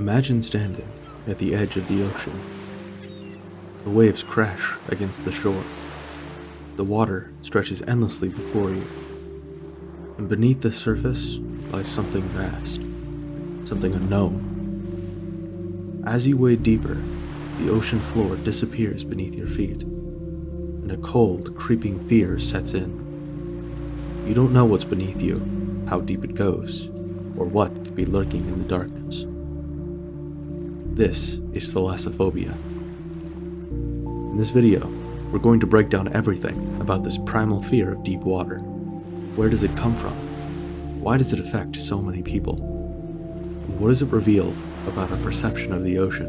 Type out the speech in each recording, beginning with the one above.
Imagine standing at the edge of the ocean. The waves crash against the shore. The water stretches endlessly before you. And beneath the surface lies something vast, something unknown. As you wade deeper, the ocean floor disappears beneath your feet, and a cold, creeping fear sets in. You don't know what's beneath you, how deep it goes, or what could be lurking in the darkness. This is Thalassophobia. In this video, we're going to break down everything about this primal fear of deep water. Where does it come from? Why does it affect so many people? And what does it reveal about our perception of the ocean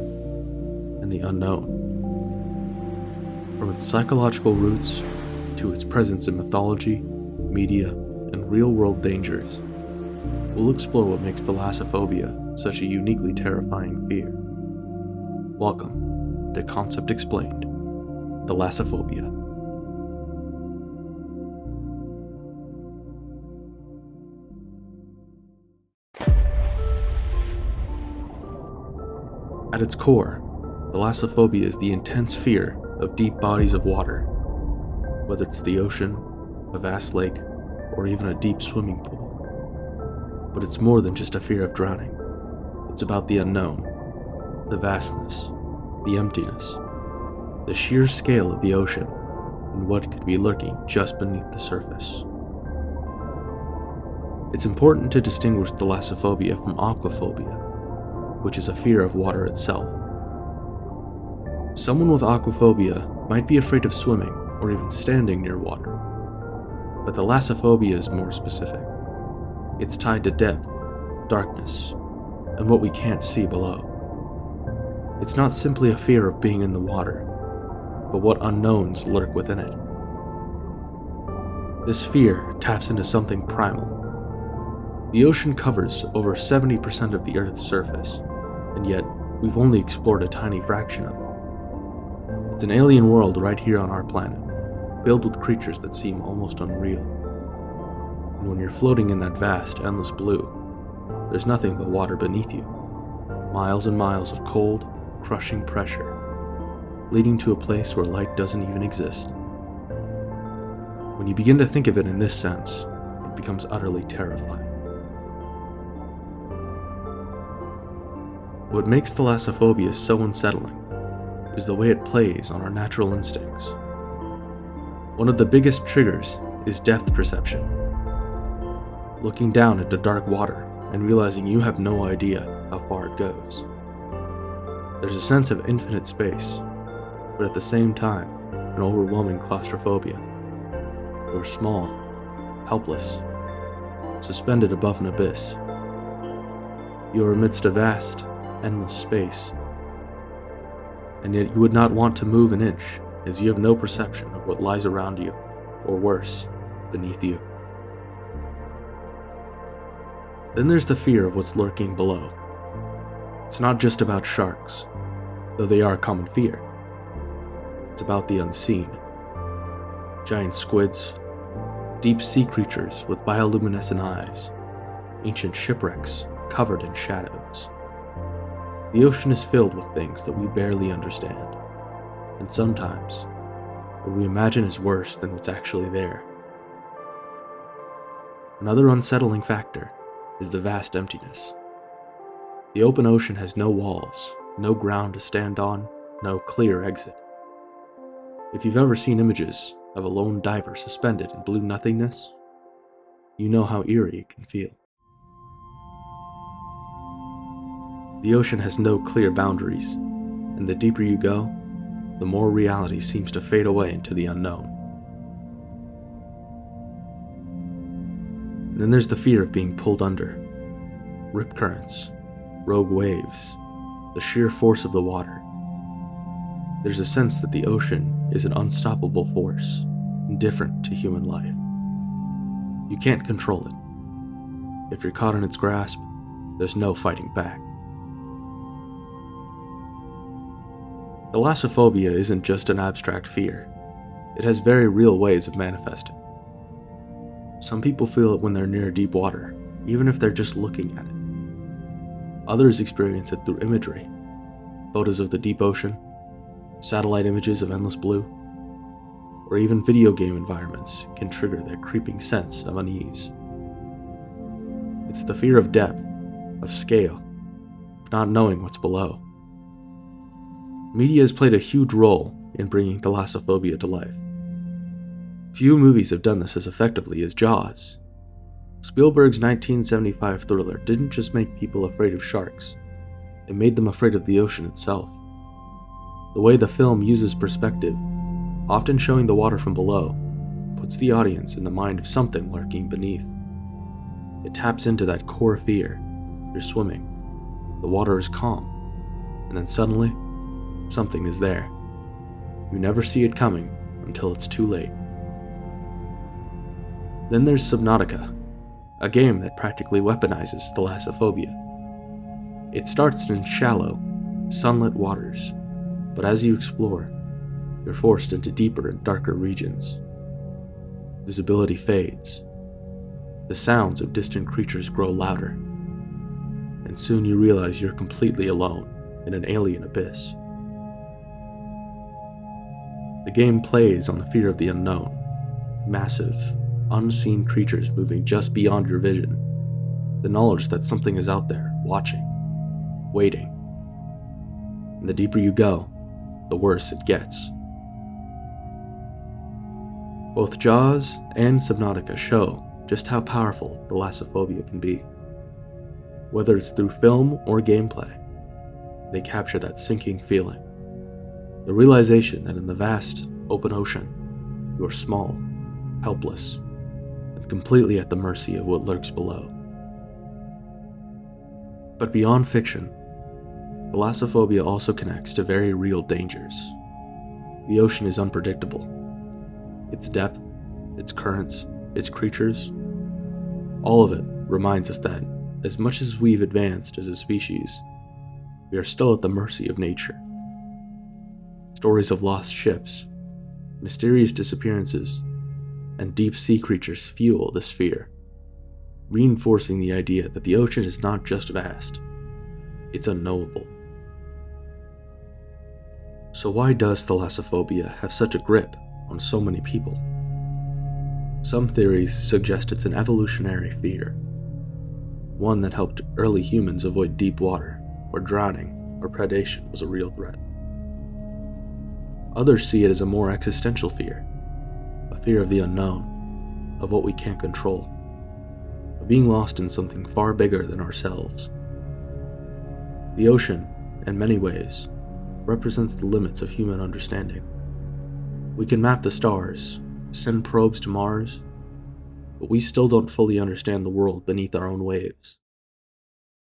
and the unknown? From its psychological roots to its presence in mythology, media, and real-world dangers, we'll explore what makes Thalassophobia such a uniquely terrifying fear. Welcome to Concept Explained, Thalassophobia. At its core, Thalassophobia is the intense fear of deep bodies of water, whether it's the ocean, a vast lake, or even a deep swimming pool. But it's more than just a fear of drowning. It's about the unknown, the vastness, the emptiness, the sheer scale of the ocean, and what could be lurking just beneath the surface. It's important to distinguish thalassophobia from aquaphobia, which is a fear of water itself. Someone with aquaphobia might be afraid of swimming or even standing near water, but thalassophobia is more specific. It's tied to depth, darkness, and what we can't see below. It's not simply a fear of being in the water, but what unknowns lurk within it. This fear taps into something primal. The ocean covers over 70% of the Earth's surface, and yet we've only explored a tiny fraction of it. It's an alien world right here on our planet, filled with creatures that seem almost unreal. And when you're floating in that vast, endless blue, there's nothing but water beneath you. Miles and miles of cold, crushing pressure, leading to a place where light doesn't even exist. When you begin to think of it in this sense, it becomes utterly terrifying. What makes thalassophobia so unsettling is the way it plays on our natural instincts. One of the biggest triggers is depth perception. Looking down into dark water and realizing you have no idea how far it goes. There's a sense of infinite space, but at the same time, an overwhelming claustrophobia. You're small, helpless, suspended above an abyss. You are amidst a vast, endless space, and yet you would not want to move an inch, as you have no perception of what lies around you, or worse, beneath you. Then there's the fear of what's lurking below. It's not just about sharks, though they are a common fear. It's about the unseen. Giant squids, deep sea creatures with bioluminescent eyes, ancient shipwrecks covered in shadows. The ocean is filled with things that we barely understand, and sometimes what we imagine is worse than what's actually there. Another unsettling factor is the vast emptiness. The open ocean has no walls, no ground to stand on, no clear exit. If you've ever seen images of a lone diver suspended in blue nothingness, you know how eerie it can feel. The ocean has no clear boundaries, and the deeper you go, the more reality seems to fade away into the unknown. And then there's the fear of being pulled under. Rip currents, rogue waves, the sheer force of the water. There's a sense that the ocean is an unstoppable force, indifferent to human life. You can't control it. If you're caught in its grasp, there's no fighting back. Thalassophobia isn't just an abstract fear. It has very real ways of manifesting. Some people feel it when they're near deep water, even if they're just looking at it. Others experience it through imagery, photos of the deep ocean, satellite images of endless blue, or even video game environments can trigger that creeping sense of unease. It's the fear of depth, of scale, of not knowing what's below. Media has played a huge role in bringing thalassophobia to life. Few movies have done this as effectively as Jaws. Spielberg's 1975 thriller didn't just make people afraid of sharks, it made them afraid of the ocean itself. The way the film uses perspective, often showing the water from below, puts the audience in the mind of something lurking beneath. It taps into that core fear. You're swimming, the water is calm, and then suddenly, something is there. You never see it coming until it's too late. Then there's Subnautica, a game that practically weaponizes thalassophobia. It starts in shallow, sunlit waters, but as you explore, you're forced into deeper and darker regions. Visibility fades. The sounds of distant creatures grow louder, and soon you realize you're completely alone in an alien abyss. The game plays on the fear of the unknown, massive, unseen creatures moving just beyond your vision, the knowledge that something is out there, watching, waiting. And the deeper you go, the worse it gets. Both Jaws and Subnautica show just how powerful thalassophobia can be. Whether it's through film or gameplay, they capture that sinking feeling. The realization that in the vast, open ocean, you are small, helpless, and completely at the mercy of what lurks below. But beyond fiction, thalassophobia also connects to very real dangers. The ocean is unpredictable. Its depth, its currents, its creatures, all of it reminds us that, as much as we've advanced as a species, we are still at the mercy of nature. Stories of lost ships, mysterious disappearances, and deep-sea creatures fuel this fear, reinforcing the idea that the ocean is not just vast, it's unknowable. So why does thalassophobia have such a grip on so many people? Some theories suggest it's an evolutionary fear, one that helped early humans avoid deep water, where drowning or predation was a real threat. Others see it as a more existential fear, a fear of the unknown, of what we can't control, of being lost in something far bigger than ourselves. The ocean, in many ways, represents the limits of human understanding. We can map the stars, send probes to Mars, but we still don't fully understand the world beneath our own waves.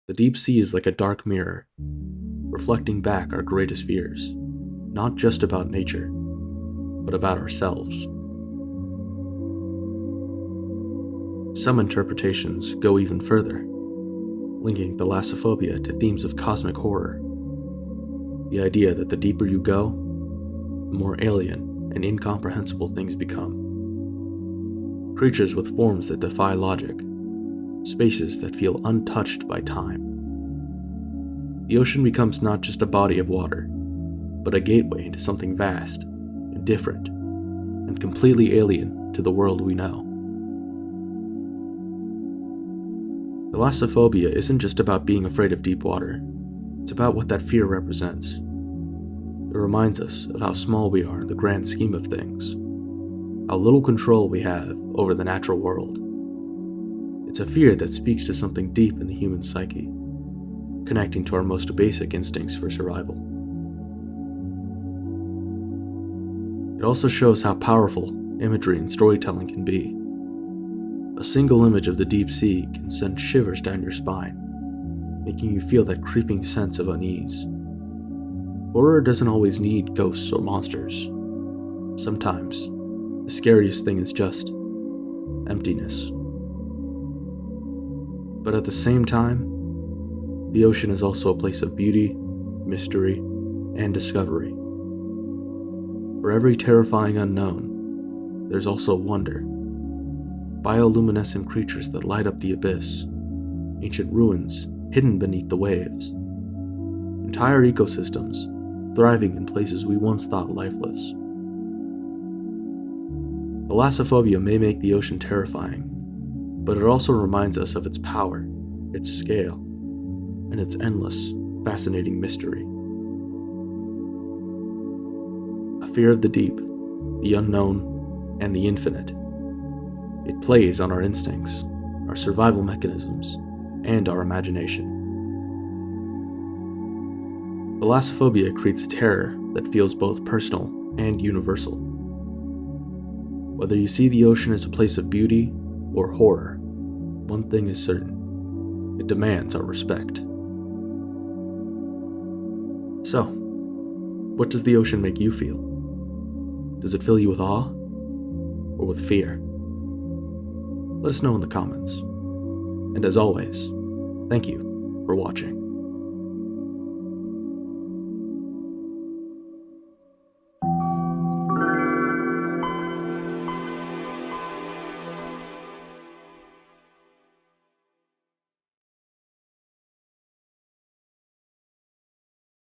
The deep sea is like a dark mirror, reflecting back our greatest fears, not just about nature, but about ourselves. Some interpretations go even further, linking thalassophobia to themes of cosmic horror. The idea that the deeper you go, the more alien and incomprehensible things become. Creatures with forms that defy logic, spaces that feel untouched by time. The ocean becomes not just a body of water, but a gateway into something vast and different, and completely alien to the world we know. Thalassophobia isn't just about being afraid of deep water, it's about what that fear represents. It reminds us of how small we are in the grand scheme of things, how little control we have over the natural world. It's a fear that speaks to something deep in the human psyche, connecting to our most basic instincts for survival. It also shows how powerful imagery and storytelling can be. A single image of the deep sea can send shivers down your spine, making you feel that creeping sense of unease. Horror doesn't always need ghosts or monsters. Sometimes, the scariest thing is just emptiness. But at the same time, the ocean is also a place of beauty, mystery, and discovery. For every terrifying unknown, there's also wonder. Bioluminescent creatures that light up the abyss, ancient ruins, hidden beneath the waves. Entire ecosystems thriving in places we once thought lifeless. Thalassophobia may make the ocean terrifying, but it also reminds us of its power, its scale, and its endless, fascinating mystery. A fear of the deep, the unknown, and the infinite. It plays on our instincts, our survival mechanisms, and our imagination. Thalassophobia creates a terror that feels both personal and universal. Whether you see the ocean as a place of beauty or horror, one thing is certain: it demands our respect. So, what does the ocean make you feel? Does it fill you with awe or with fear? Let us know in the comments. And as always, thank you for watching.